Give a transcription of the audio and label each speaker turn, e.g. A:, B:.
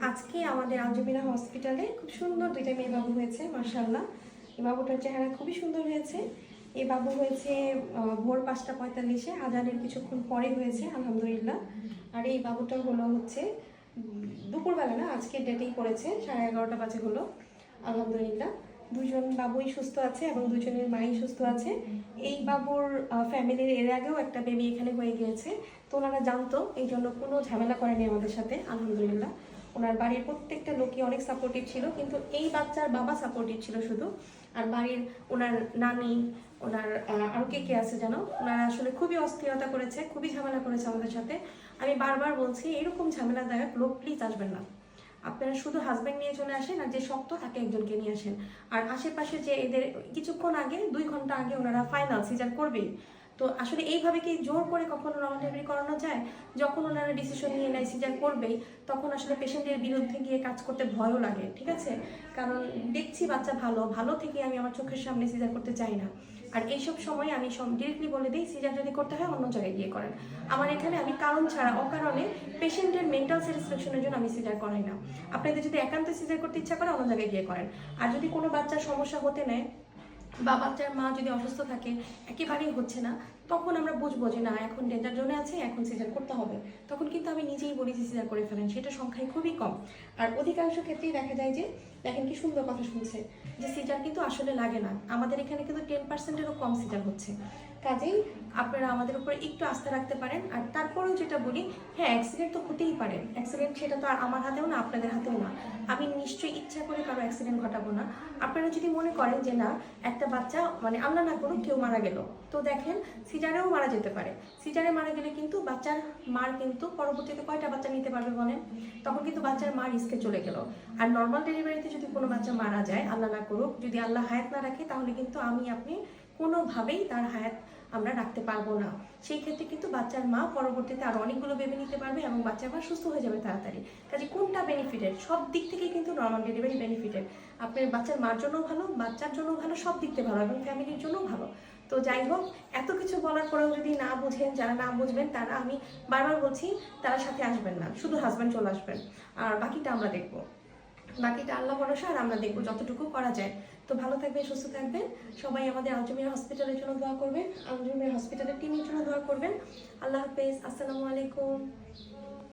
A: আজকে আমাদের আঞ্জুমিনা হসপিটালে খুব সুন্দর দুইটা মেয়ে বাবু হয়েছে, মাশাআল্লাহ। এই বাবুটার চেহারা খুবই সুন্দর হয়েছে। এই বাবু হয়েছে ভোর 5টা 45-এ, আজানের কিছুক্ষণ পরে হয়েছে, আলহামদুলিল্লাহ। আর এই বাবুটা হচ্ছে দুপুরবেলা না, আজকে ডেটেই পড়েছে, 11:30 বাজে হলো, আলহামদুলিল্লাহ। দুজন বাবুই সুস্থ আছে এবং দুজনের মাই সুস্থ আছে। এই বাবুর ফ্যামিলির এর আগেও একটা বেবি এখানে হয়ে গিয়েছে, তো ওনারা জানতো, এই জন্য কোনো ঝামেলা করেনি আমাদের সাথে, আলহামদুলিল্লাহ। ওনার বাড়ির প্রত্যেকটা লোকই অনেক সাপোর্টিভ ছিল, কিন্তু এই বাচ্চার বাবা সাপোর্টিভ ছিল শুধু। আর বাড়ির ওনার নানি, ওনার আরও কে আছে যেন, ওনারা আসলে খুবই অস্থিরতা করেছে, খুবই ঝামেলা করেছে আমাদের সাথে। আমি বারবার বলছি, এরকম ঝামেলাদায়ক লোক প্লিজ আসবেন না। আপনারা শুধু হাজব্যান্ড নিয়ে চলে আসেন, আর যে শক্ত তাকে একজনকে নিয়ে আসেন। আর আশেপাশে যে এদের কিছুক্ষণ আগে 2 ঘন্টা আগে ওনারা ফাইনাল সিজার করবেই। তো আসলে এইভাবে কি জোর করে কখনো নর্মাল ডেলিভারি করানো যায়? যখন ওনারা ডিসিশন নিয়ে নেয় সিজার করবেই, তখন আসলে পেশেন্টের বিরুদ্ধে গিয়ে কাজ করতে ভয়ও লাগে, ঠিক আছে? কারণ দেখছি বাচ্চা ভালো ভালো থেকে আমি আমার চোখের সামনে সিজার করতে চাই না। আর এইসব সময় আমি ডিরেক্টলি বলে দিই, সিজার যদি করতে হয় অন্য জায়গায় গিয়ে করেন। আমার এখানে আমি কারণ ছাড়া অকারণে পেশেন্টের মেন্টাল স্যাটিসফ্যাকশনের জন্য আমি সিজার করাই না। আপনাদের যদি একান্ত সিজার করতে ইচ্ছা করে অন্য জায়গায় গিয়ে করেন। আর যদি কোনো বাচ্চার সমস্যা হতে নেয় বা বাচ্চার মা যদি অসুস্থ থাকে, একেবারেই হচ্ছে না, তখন আমরা বুঝবো যে না, এখন ডেঞ্জার জোনে আছে, এখন সিজার করতে হবে, তখন কিন্তু আমি নিজেই বলি যে সিজার করে ফেলেন। সেটা সংখ্যায় খুবই কম। আর অধিকাংশ ক্ষেত্রেই দেখা যায় যে, দেখেন কি সুন্দর কথা শুনছে, যে সিজার কিন্তু আসলে লাগে না। আমাদের এখানে কিন্তু 10%-এরও কম সিজার হচ্ছে। কাজেই আপনারা আমাদের উপরে একটু আস্থা রাখতে পারেন। আর তারপরেও যেটা বলি, হ্যাঁ অ্যাক্সিডেন্ট তো হতেই পারে, অ্যাক্সিডেন্ট সেটা তো আর আমার হাতেও না, আপনাদের হাতেও না। আমি নিশ্চয়ই ইচ্ছা করে কারো অ্যাক্সিডেন্ট ঘটাবো না। আপনারা যদি মনে করেন যে না, একটা বাচ্চা মানে আল্লাহ না করুক কেউ মারা গেল, তো দেখেন সিজারেও মারা যেতে পারে। সিজারে মারা গেলে কিন্তু বাচ্চার মার কিন্তু পরবর্তীতে কয়টা বাচ্চা নিতে পারবে বলেন? তখন কিন্তু বাচ্চার মা রিস্কে চলে গেল। আর নর্মাল ডেলিভারিতে যদি কোনো বাচ্চা মারা যায়, আল্লাহ না করুক, যদি আল্লাহ হায়াত না রাখে, তাহলে কিন্তু আমি আপনি কোনোভাবেই তার হায়াত আমরা রাখতে পারবো না। সেই ক্ষেত্রে কিন্তু বাচ্চার মা পরবর্তীতে আরো অনেকগুলো বেবি নিতে পারবে এবং বাচ্চার মা সুস্থ হয়ে যাবে তাড়াতাড়ি। কাজে কোনটা বেনিফিটেড? সব দিক থেকে কিন্তু নর্মাল ডেলিভারি বেনিফিটেড। আপনার বাচ্চার মার জন্য ভালো, বাচ্চার জন্য ভালো, সব দিক থেকে ভালো এবং ফ্যামিলির জন্য ভালো। তো যাই হোক, এত কিছু বলার পরেও যদি না বুঝেন, যারা না বুঝবেন তারা, আমি বারবার বলছি, তারা সাথে আসবেন না, শুধু হাজব্যান্ড চলে আসবেন। আর বাকিটা আমরা দেখবো, বাকিটা আল্লাহ ভরসা, আর আমরা দেখবো যতটুকু করা যায়। তো ভালো থাকবেন, সুস্থ থাকবেন। সবাই আমাদের আঞ্জুমিনা হসপিটালের জন্য দোয়া করবেন, আঞ্জুমিনা হসপিটালের টিমের জন্য দোয়া করবেন। আল্লাহ হাফেজ, আসসালামু আলাইকুম।